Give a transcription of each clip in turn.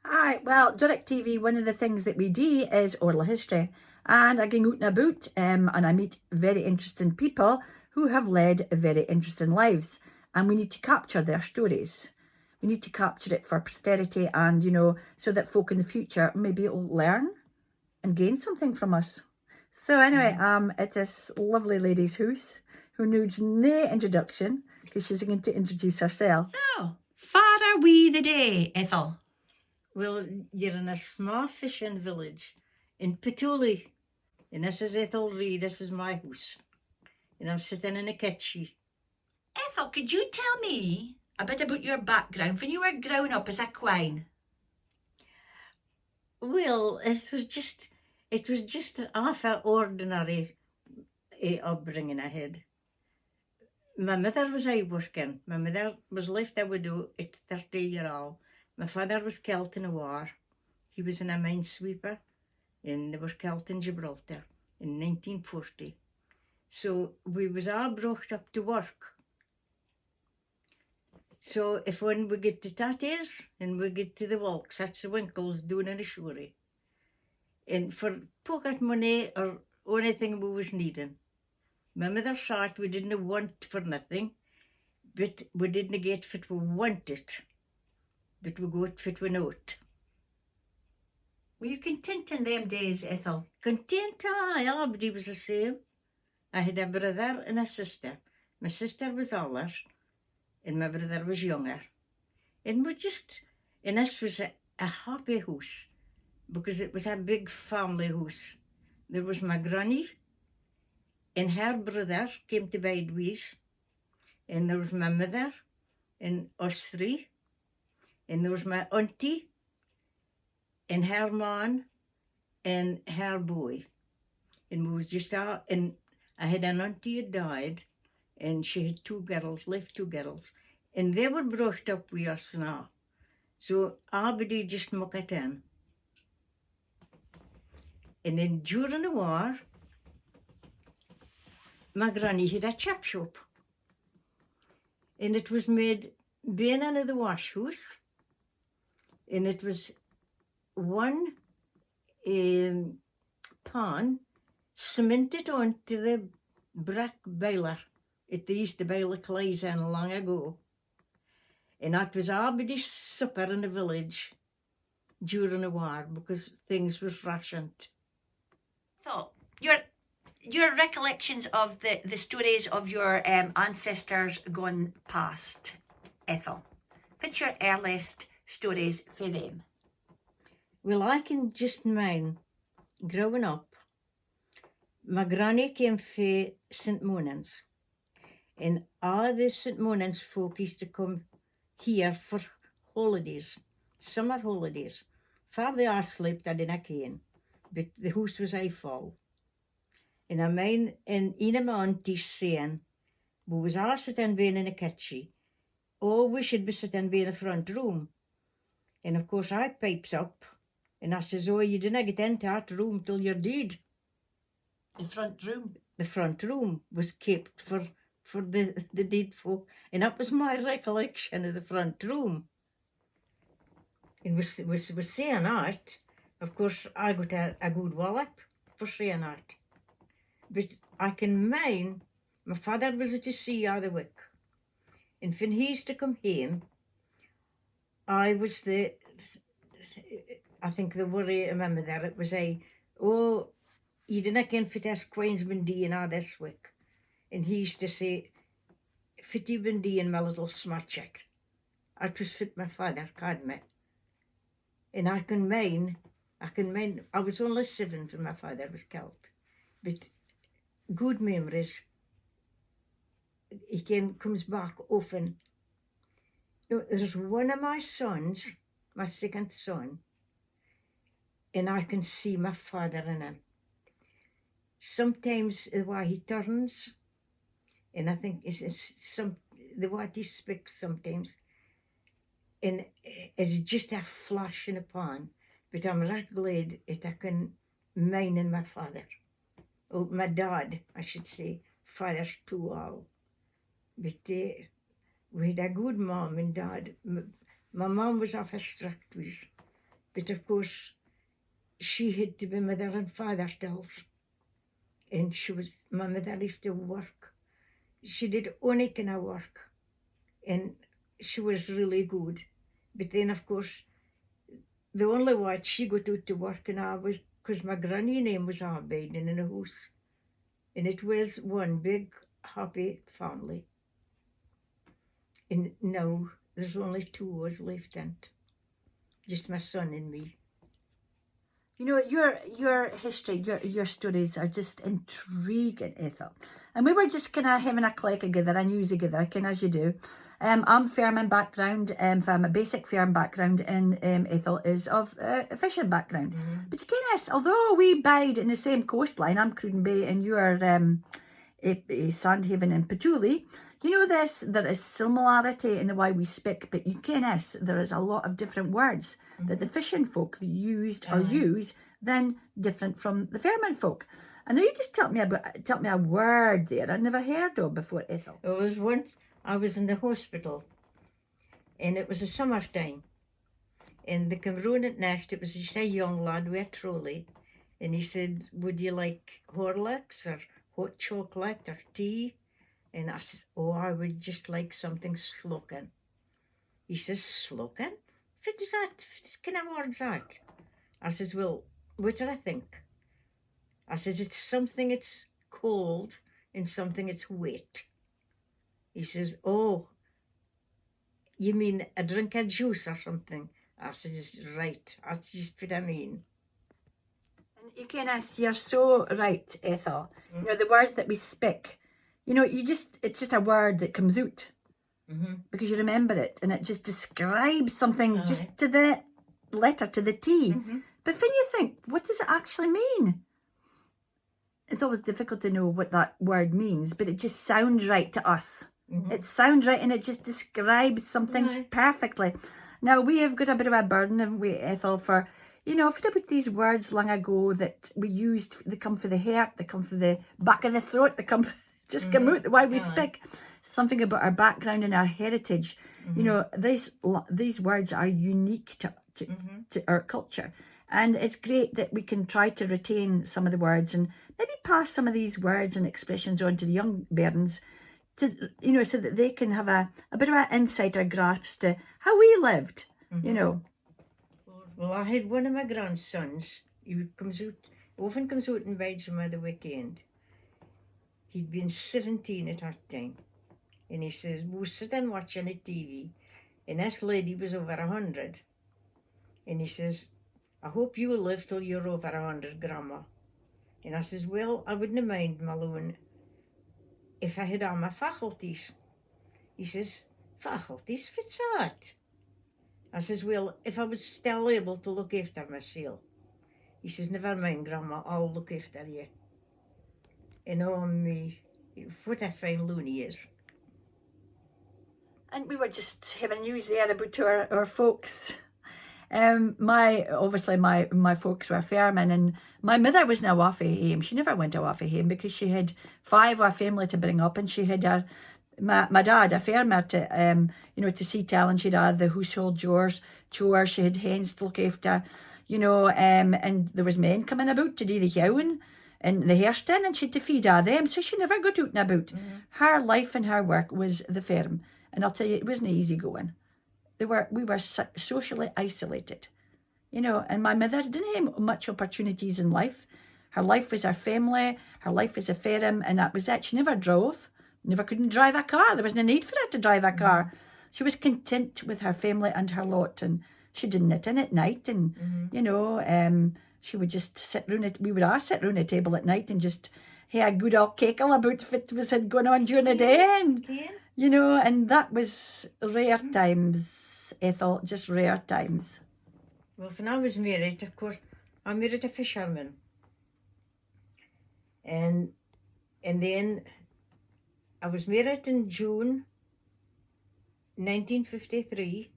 Hi, well, Doric TV, one of the things that we do is oral history. And I go out and about and I meet very interesting people who have led very interesting lives. And we need to capture their stories. We need to capture it for posterity and, so that folk in the future maybe will learn and gain something from us. So anyway, it is lovely lady's house who needs no introduction because she's going to introduce herself. So, far are we the day, Ethel? Well, you're in a small fishing village in Pitullie. And this is Ethel Reid, this is my house. And I'm sitting in a kitchen. Ethel, could you tell me a bit about your background when you were growing up as a quine? Well, it was just half an ordinary upbringing I had. My mother was out working. My mother was left a widow at 30-year-old. My father was killed in a war. He was in a minesweeper and they were killed in Gibraltar in 1940. So we was all brought up to work. So if when we get to tatties and we get to the walks, that's the winkles doing in the shoery. And for pocket money or anything we was needing. My mother thought we didn't want for nothing, but we didn't get what we wanted, but we got what we not. Were you content in them days, Ethel? Content, aye, everybody was the same. I had a brother and a sister. My sister was older and my brother was younger. And this was a happy house because it was a big family house. There was my granny and her brother came to bed with us. And there was my mother and us three. And there was my auntie and her man and her boy. And we was just out, and I had an auntie who died, and she had left two girls, and they were brought up with us now. So everybody just muck it in. And then during the war, my granny had a chop shop. And it was made being in the wash house, and it was one pan cemented onto the brick boiler. They used to boil the clays in long ago. And that was everybody's supper in the village during the war because things was rationed. So, your recollections of the stories of your ancestors gone past, Ethel. What's your earliest stories for them? Well, I can just mind growing up, my granny came from St. Monans, and all the St. Monans folk used to come here for holidays, summer holidays. For they all slept, I didn't ken, but the house was I full. And I mind, and een of my aunties saying, we was all sitting being in the kitchen, oh, we should be sitting being in the front room. And of course I pipes up, and I says, oh, you didn't get into that room till you're dead. The front room? The front room was kept for the dead folk, and that was my recollection of the front room. And was saying that, of course I got a good wallop for saying that. But I can mind, my father was at the sea all the week, and when he used to come home, I think the worry of my mother, it was oh, you didn't ken fit as Queen's been doing all this week. And he used to say, fit you been doing, my little smutchet. That was fit my father, called me. And I can mind, I was only 7 when my father was killed. But good memories, he comes back often. There's one of my sons, my second son, and I can see my father in him. Sometimes the way he turns, and I think it's the way he speaks sometimes, and it's just a flash in a pan. But I'm right glad that I can mind in my father. Oh, my dad, I should say. Father's too old. But we had a good mom and dad. My mom was off a strict with, But of course, she had to be mother and father stills. And my mother used to work. She did only kind of work. And she was really good. But then, of course, the only way she got out to work and I was because my granny name was Aberdeen in a house. And it was one big, happy family. And now there's only 2 of us left in it. Just my son and me. You know, your history, your stories are just intriguing, Ethel. And we were just kind of having a click together, a news together, kind of as you do. I'm farming background, from a basic farm background, and Ethel is of a fishing background. But you can although we bide in the same coastline, I'm Cruden Bay and you are Sandhaven and Pitullie, you know there is similarity in the way we speak, but you can there is a lot of different words that the fishing folk used or use then different from the farming folk. I know you just tell me a word there I'd never heard of before, Ethel. It was once I was in the hospital and it was a summertime and they came round at night. It was just a young lad with a trolley and he said, would you like Horlicks or hot chocolate or tea? And I says, oh, I would just like something sloken. He says, sloken? What is that? What kind of word's that? I says, well, what do I think? I says, it's something it's cold and something it's wet. He says, oh, you mean a drink of juice or something? I says, right, that's just what I mean. And you can you're so right, Ethel. You know, the words that we speak, you know, it's just a word that comes out because you remember it and it just describes something just to the letter, to the T. But when you think, what does it actually mean? It's always difficult to know what that word means, but it just sounds right to us. It sounds right and it just describes something perfectly. Now, we have got a bit of a burden, haven't we, Ethel, for, you know, for about these words long ago that we used, they come for the heart, they come for the back of the throat, they come just come out the way we speak. Something about our background and our heritage. You know, these words are unique to our culture. And it's great that we can try to retain some of the words and maybe pass some of these words and expressions on to the young bairns, to, you know, so that they can have a bit of an insight or grasp to how we lived, you know. Well, I had one of my grandsons. He often comes out and bides from the weekend. He'd been 17 at that time. And he says, we were sitting watching a TV, and this lady was over 100. And he says, I hope you live till you're over 100, Grandma. And I says, well, I wouldn't mind, Malone, if I had all my faculties. He says, faculties? What's that? I says, well, if I was still able to look after myself. He says, never mind, Grandma, I'll look after you. And oh, me, what a fine loon he is. And we were just having news there about our folks. My folks were farming, and my mother was now off of home. She never went off of home because she had 5 of a family to bring up, and she had my dad, a farmer, to to see tell, and she'd had the household chores. She had hens to look after, and there was men coming about to do the howing and the hairston, and she had to feed all them, so she never got out and about. Her life and her work was the farm, and I'll tell you, it wasn't easy going. We were socially isolated, and my mother didn't have much opportunities in life. Her life was her family, her life was a farm, and that was it. She never drove, couldn't drive a car. There was no need for her to drive a car. She was content with her family and her lot, and she did knit in at night, and she would just sit round it. We would all sit round a table at night and just have a good old cackle about what was going on during the day, and and that was rare times, Ethel, just rare times. Well, when I was married, of course, I married a fisherman. And then I was married in June 1953,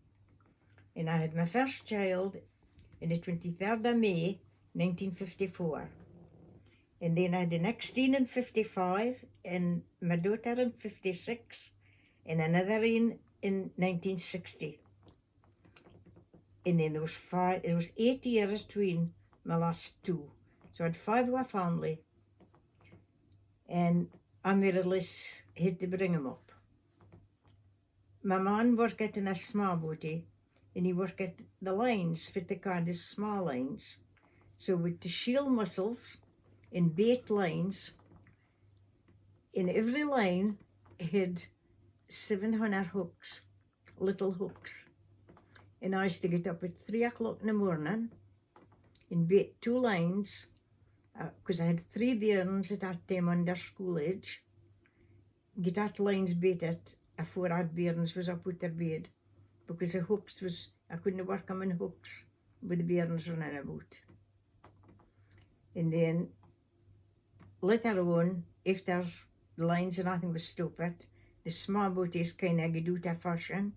and I had my first child on the 23rd of May 1954. And then I had the next teen in 55, and my daughter in 56, and another in 1960. And then there was 8 years between my last two. So I had 5 of our family. And I more or less had to bring them up. My man worked in a small boatie, and he worked at the lines, for the kind of small lines. So with the shield muscles and bait lines, in every line had 700 hooks, little hooks. And I used to get up at 3 o'clock in the morning and bait 2 lines, because I had 3 bairns at that time under school age. Get that lines baited before our bairns was up with their bed, because the hooks was, I couldn't work them in hooks with the bairns running about. And then later on, after the lines and nothing was stupid, the small boaties kind of get out of fashion.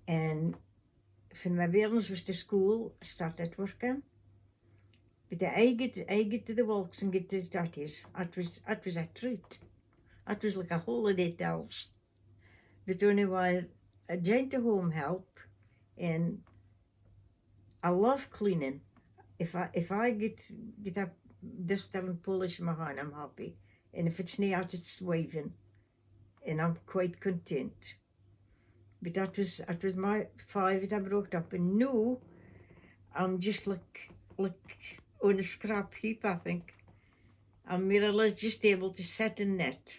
And when my bairns was to school, I started working. But I get to the walks and get to the tatties. It was a treat. It was like a holiday tales. But only while I joined the home help, and I love cleaning. If I get a duster and polish my hand, I'm happy. And if it's not, it's waving, and I'm quite content. But that was my 5 that I brought up, and now I'm just like on a scrap heap, I think. I'm more or less just able to sit in net,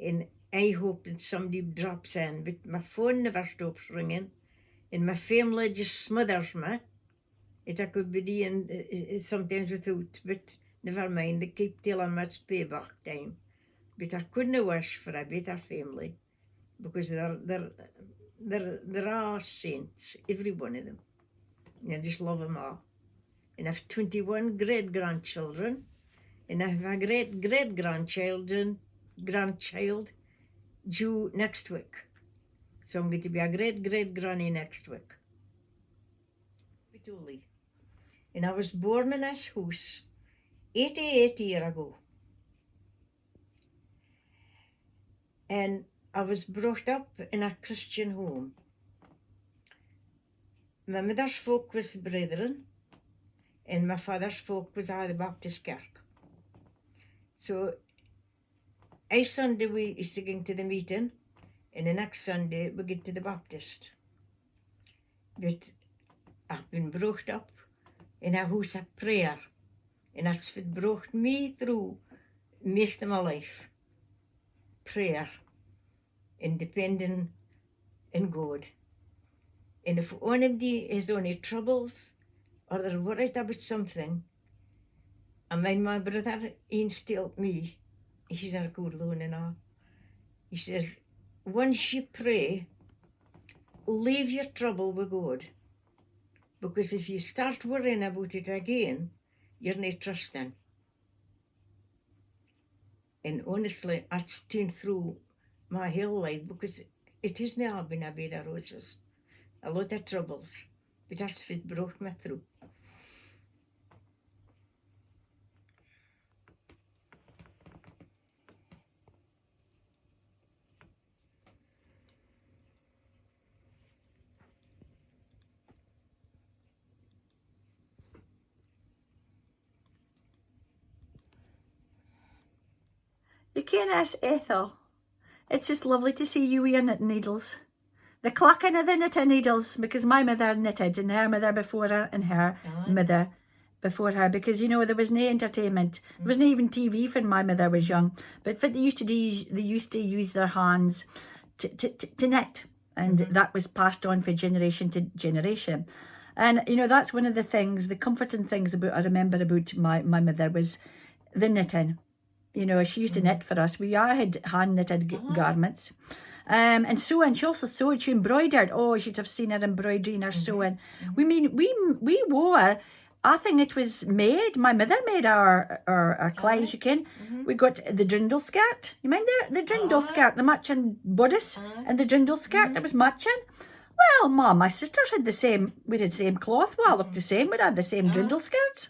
and I hope that somebody drops in, but my phone never stops ringing, and my family just smothers me. I could be doing sometimes without, but never mind, they keep telling me it's payback time. But I couldn't wish for a better family, because they're all saints, every one of them. And I just love them all. And I have 21 great-grandchildren, and I have a great-great-grandchild due next week. So I'm going to be a great-great-granny next week. Pitullie. And I was born in this house 88 years ago. And I was brought up in a Christian home. My mother's folk was brethren, and my father's folk was out of the Baptist Kirk. So every Sunday we used to go to the meeting, and the next Sunday we get to the Baptist. But I've been brought up in a house of prayer, and that's what brought me through most of my life. Prayer and depending on God. And if anybody has any troubles or they're worried about something, and when my brother instilled me, he's not a good loan and all. He says, once you pray, leave your trouble with God. Because if you start worrying about it again, you're not trusting. And honestly, I've seen through my whole life, because it has never been a bed of roses. A lot of troubles, but that's what brought me through. You ken us, Ethel. It's just lovely to see you with your knitting needles. The clacking of the knitting needles, because my mother knitted, and her mother before her, and her mother before her, because, you know, there was no entertainment. There wasn't even TV when my mother was young. But what they used to do, they used to use their hands to knit, and that was passed on from generation to generation. And, you know, that's one of the things, the comforting things I remember about my mother was the knitting. You know, she used to knit for us. We all had hand knitted garments. And sewing, she also sewed, she embroidered. Oh, you should have seen her embroidery and her sewing. We wore, I think it was made, my mother made our clothes, you can. We got the drindle skirt. You mind the drindle skirt, the matching bodice and the drindle skirt that was matching? Well, my sisters had the same, we had the same cloth, we all looked the same, we had the same drindle skirts.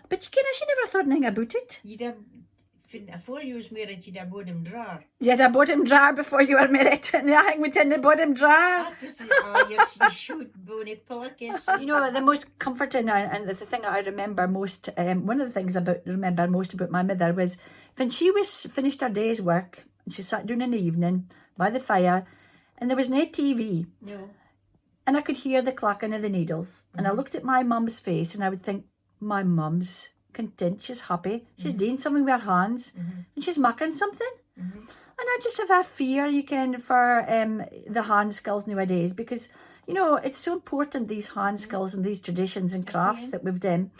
But you can, she never thought anything about it. You'd have Before you was married, you'd a bottom drawer. You had a bottom drawer before you were married, and everything was in the bottom drawer. That was you shoot bonny pillowcases. You know, the most comforting and the thing that I remember most, one of the things remember most about my mother was when she was finished her day's work, and she sat down in the evening by the fire, and there was no TV. No. And I could hear the clacking of the needles. And I looked at my mum's face and I would think, my mum's content, she's happy, she's doing something with her hands, and she's making something. And I just have a fear, you can, for the hand skills nowadays, because, you know, it's so important, these hand skills and these traditions and crafts that we've done.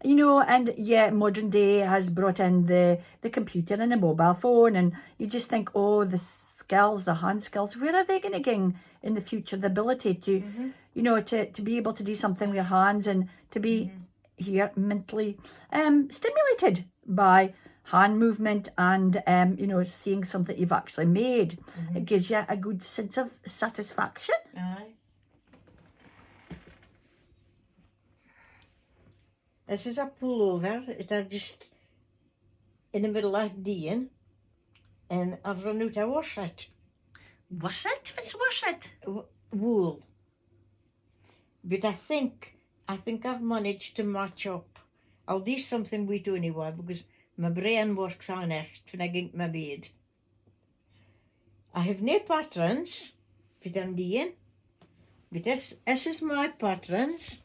You know, and yeah, modern day has brought in the computer and the mobile phone, and you just think, oh, the skills, the hand skills, where are they going to get in the future? The ability to, you know, to be able to do something with your hands and to be here mentally stimulated by hand movement and, you know, seeing something you've actually made. It gives you a good sense of satisfaction. Aye. This is a pullover. It's just in the middle of Dean, and I've run out to wash it. Wash it? What's wash it? Wool. But I think I've managed to match up. I'll do something with it anyway, because my brain works on it when I get into my bed. I have no patterns, but I'm doing. But this is my patterns.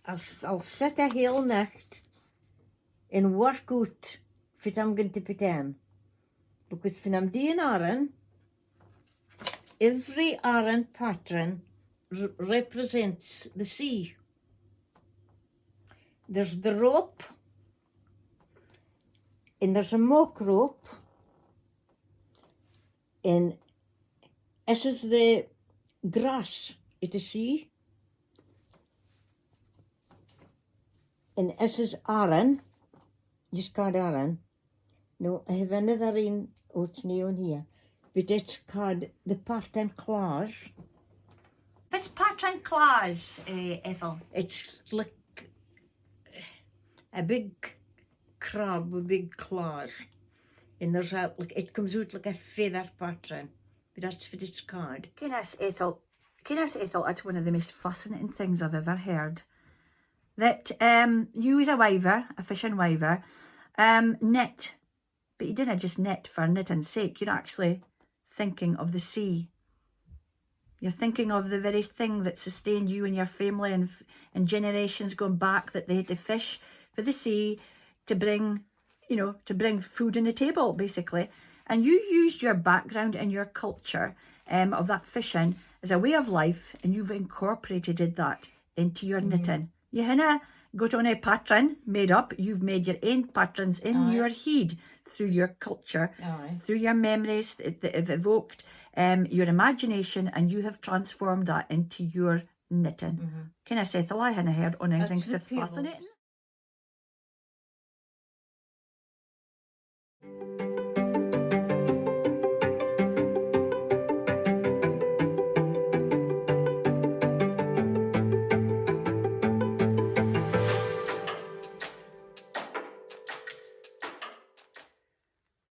I'll sit a whole night and work out what I'm going to put in. Because when I'm doing iron, every iron pattern represents the sea. There's the rope, and there's a mock rope, and this is the grass at the sea. And this is iron, just called iron. No, I have another in, oh, it's new on here, but it's called the pattern claws. What's pattern claws, Ethel? It's like a big crab with big claws. And there's it comes out like a feather pattern, but that's what it's called. Goodness, Ethel, that's one of the most fascinating things I've ever heard. That you as a wiver, a fishing wiver, knit, but you didn't just knit for knitting's sake. You're actually thinking of the sea. You're thinking of the very thing that sustained you and your family and generations going back, that they had to fish for the sea to bring, you know, to bring food on the table, basically. And you used your background and your culture of that fishing as a way of life, and you've incorporated that into your knitting. You haven't got on a pattern made up. You've made your own patterns in your head through your culture, through your memories that have evoked your imagination, and you have transformed that into your knitting. Can I say, Ethel, I hadn't heard on anything so fascinating.